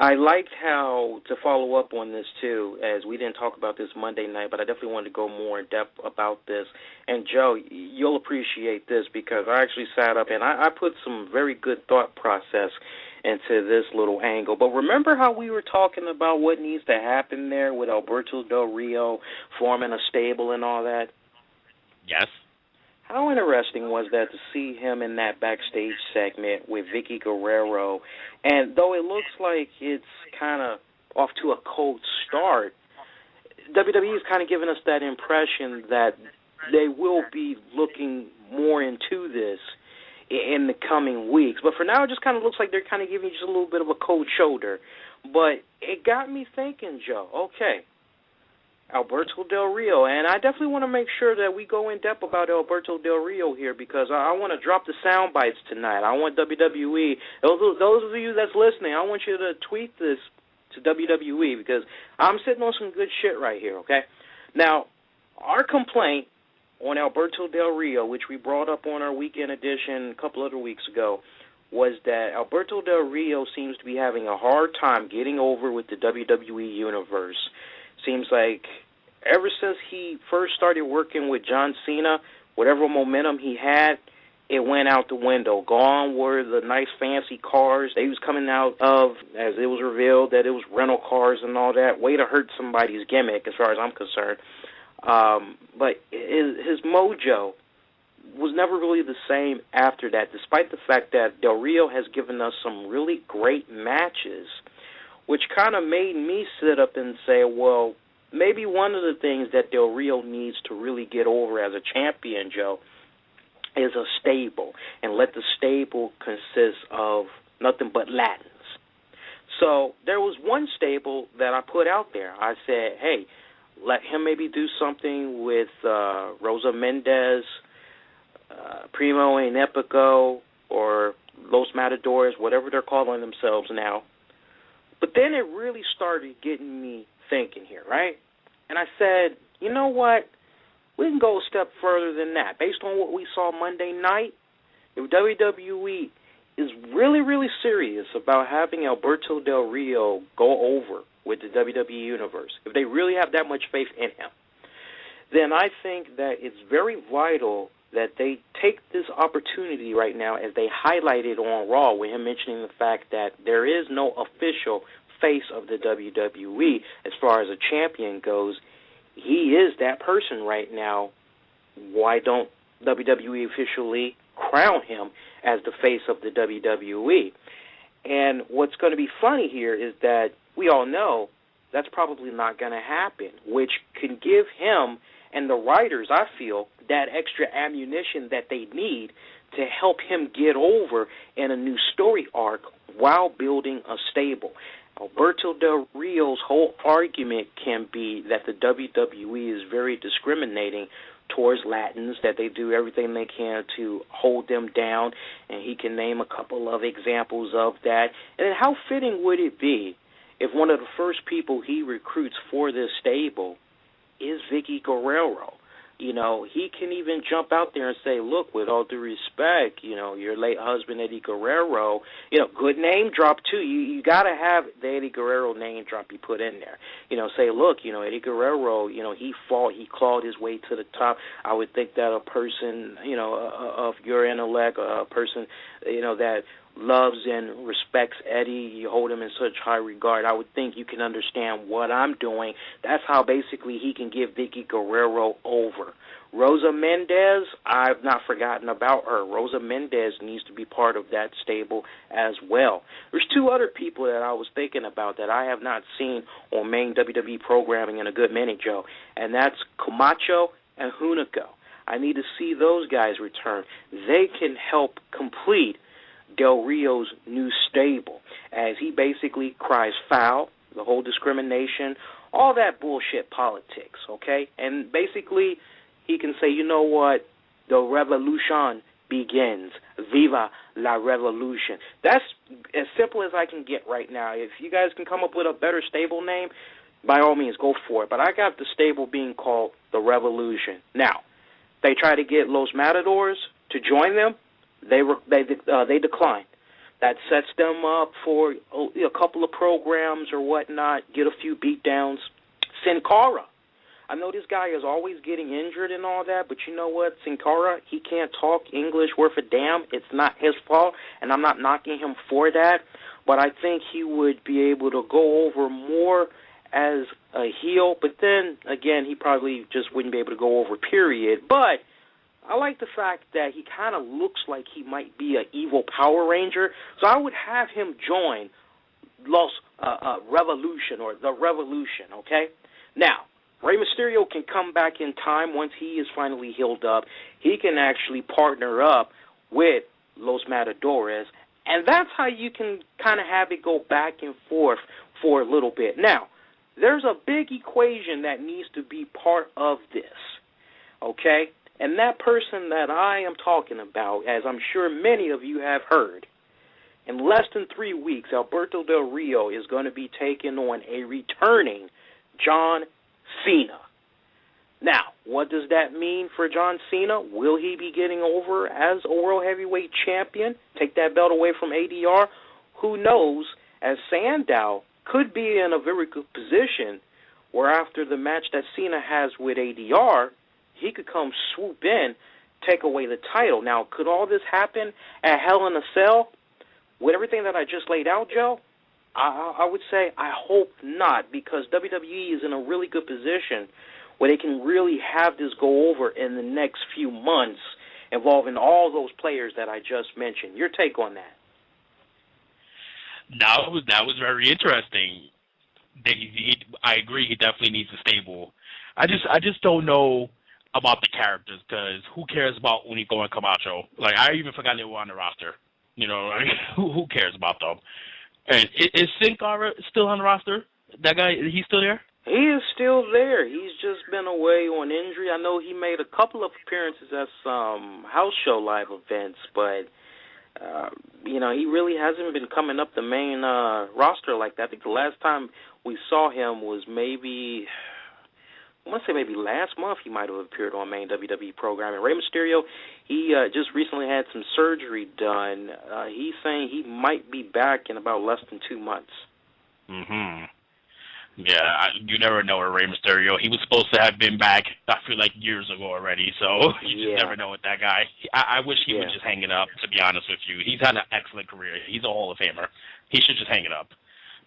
I liked how, to follow up on this too, as we didn't talk about this Monday night, but I definitely wanted to go more in depth about this. And Joe, you'll appreciate this because I actually sat up and I put some very good thought process into this little angle. But remember how we were talking about what needs to happen there with Alberto Del Rio forming a stable and all that? Yes. How interesting was that to see him in that backstage segment with Vicky Guerrero? And though it looks like it's kind of off to a cold start, WWE is kind of giving us that impression that they will be looking more into this in the coming weeks. But for now, it just kind of looks like they're kind of giving you just a little bit of a cold shoulder. But it got me thinking, Joe, okay, Alberto Del Rio, and I definitely want to make sure that we go in depth about Alberto Del Rio here because I want to drop the sound bites tonight. I want WWE, those of you that's listening, I want you to tweet this to WWE because I'm sitting on some good shit right here, okay? Now, our complaint on Alberto Del Rio, which we brought up on our weekend edition a couple other weeks ago, was that Alberto Del Rio seems to be having a hard time getting over with the WWE Universe. Seems like ever since he first started working with John Cena, whatever momentum he had, it went out the window. Gone were the nice fancy cars that he was coming out of, as it was revealed that it was rental cars and all that. Way to hurt somebody's gimmick as far as I'm concerned. But his mojo was never really the same after that, despite the fact that Del Rio has given us some really great matches, which kind of made me sit up and say, well, maybe one of the things that Del Rio needs to really get over as a champion, Joe, is a stable, and let the stable consist of nothing but Latins. So there was one stable that I put out there. I said, hey, let him maybe do something with Rosa Mendez, Primo and Epico, or Los Matadores, whatever they're calling themselves now. But then it really started getting me thinking here, right? And I said, you know what? We can go a step further than that. Based on what we saw Monday night, if WWE is really, really serious about having Alberto Del Rio go over with the WWE Universe, if they really have that much faith in him, then I think that it's very vital that they take this opportunity right now, as they highlighted on Raw, with him mentioning the fact that there is no official face of the WWE as far as a champion goes. He is that person right now. Why don't WWE officially crown him as the face of the WWE? And what's going to be funny here is that we all know that's probably not going to happen, which can give him and the writers, I feel, that extra ammunition that they need to help him get over in a new story arc while building a stable. Alberto Del Rio's whole argument can be that the WWE is very discriminating towards Latins, that they do everything they can to hold them down, and he can name a couple of examples of that. And then how fitting would it be if one of the first people he recruits for this stable is Vicky Guerrero? You know, he can even jump out there and say, look, with all due respect, you know, your late husband, Eddie Guerrero, you know, good name drop, too. You got to have the Eddie Guerrero name drop you put in there. You know, say, look, you know, Eddie Guerrero, you know, he clawed his way to the top. I would think that a person, you know, of your intellect, a person, you know, that loves and respects Eddie, you hold him in such high regard, I would think you can understand what I'm doing. That's how basically he can give Vicky Guerrero over. Rosa Mendez, I've not forgotten about her. Rosa Mendez needs to be part of that stable as well. There's two other people that I was thinking about that I have not seen on main WWE programming in a good minute, Joe, and that's Camacho and Hunico. I need to see those guys return. They can help complete Del Rio's new stable, as he basically cries foul, the whole discrimination, all that bullshit politics, okay? And basically, he can say, you know what, the revolution begins. Viva la revolution. That's as simple as I can get right now. If you guys can come up with a better stable name, by all means, go for it. But I got the stable being called the Revolution. Now, they try to get Los Matadors to join them. They declined. That sets them up for a couple of programs or whatnot, get a few beatdowns. Sin Cara. I know this guy is always getting injured and all that, but you know what? Sin Cara, he can't talk English worth a damn. It's not his fault, and I'm not knocking him for that. But I think he would be able to go over more as a heel. But then, again, he probably just wouldn't be able to go over, period. But I like the fact that he kind of looks like he might be an evil Power Ranger. So I would have him join Los Revolution, or the Revolution, okay? Now, Rey Mysterio can come back in time once he is finally healed up. He can actually partner up with Los Matadores, and that's how you can kind of have it go back and forth for a little bit. Now, there's a big equation that needs to be part of this, okay? And that person that I am talking about, as I'm sure many of you have heard, in less than 3 weeks, Alberto Del Rio is going to be taking on a returning John Cena. Now, what does that mean for John Cena? Will he be getting over as a World Heavyweight Champion? Take that belt away from ADR? Who knows, as Sandow could be in a very good position where after the match that Cena has with ADR, he could come swoop in, take away the title. Now, could all this happen at Hell in a Cell? With everything that I just laid out, Joe, I would say I hope not, because WWE is in a really good position where they can really have this go over in the next few months involving all those players that I just mentioned. Your take on that? That was very interesting. I agree. He definitely needs a stable. I just don't know about the characters, because who cares about Unico and Camacho? Like, I even forgot they were on the roster. You know, like, who cares about them? And is Sin Cara still on the roster? That guy, he's still there? He is still there. He's just been away on injury. I know he made a couple of appearances at some house show live events, but, you know, he really hasn't been coming up the main roster like that. I think the last time we saw him was maybe, I want to say maybe last month he might have appeared on main WWE programming. Rey Mysterio, he just recently had some surgery done. He's saying he might be back in about less than 2 months. Mm-hmm. Yeah, you never know with Rey Mysterio. He was supposed to have been back, I feel like, years ago already, so you just never know with that guy. I wish he would just hang it up, to be honest with you. He's had an excellent career. He's a Hall of Famer. He should just hang it up.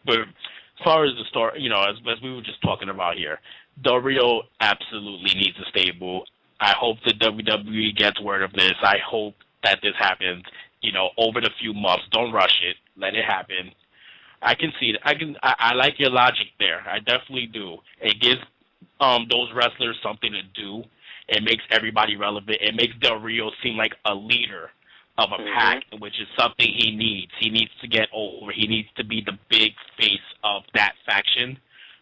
But as far as the story, you know, as we were just talking about here, Del Rio absolutely needs a stable. I hope the WWE gets word of this. I hope that this happens, you know, over the few months. Don't rush it. Let it happen. I can see it. I like your logic there. I definitely do. It gives those wrestlers something to do. It makes everybody relevant. It makes Del Rio seem like a leader of a pack, which is something he needs. He needs to get over. He needs to be the big face of that faction.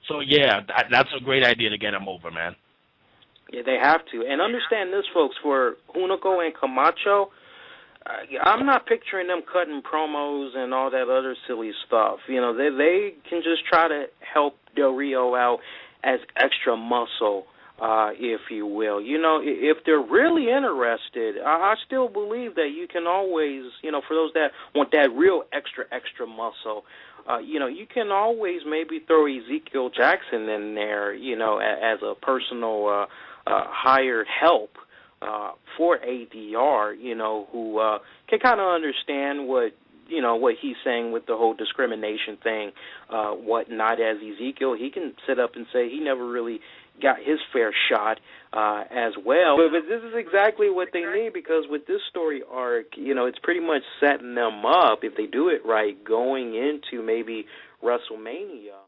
So, yeah, that's a great idea to get him over, man. Yeah, they have to. And understand this, folks, for Hunico and Camacho, I'm not picturing them cutting promos and all that other silly stuff. You know, they can just try to help Del Rio out as extra muscle, if you will. You know, if they're really interested, I still believe that you can always, you know, for those that want that real extra muscle, you know, you can always maybe throw Ezekiel Jackson in there, you know, as a personal hired help for ADR, you know, who can kind of understand what, you know, what he's saying with the whole discrimination thing, whatnot. As Ezekiel, he can sit up and say he never really got his fair shot as well. But this is exactly what they need, because with this story arc, you know, it's pretty much setting them up, if they do it right, going into maybe WrestleMania.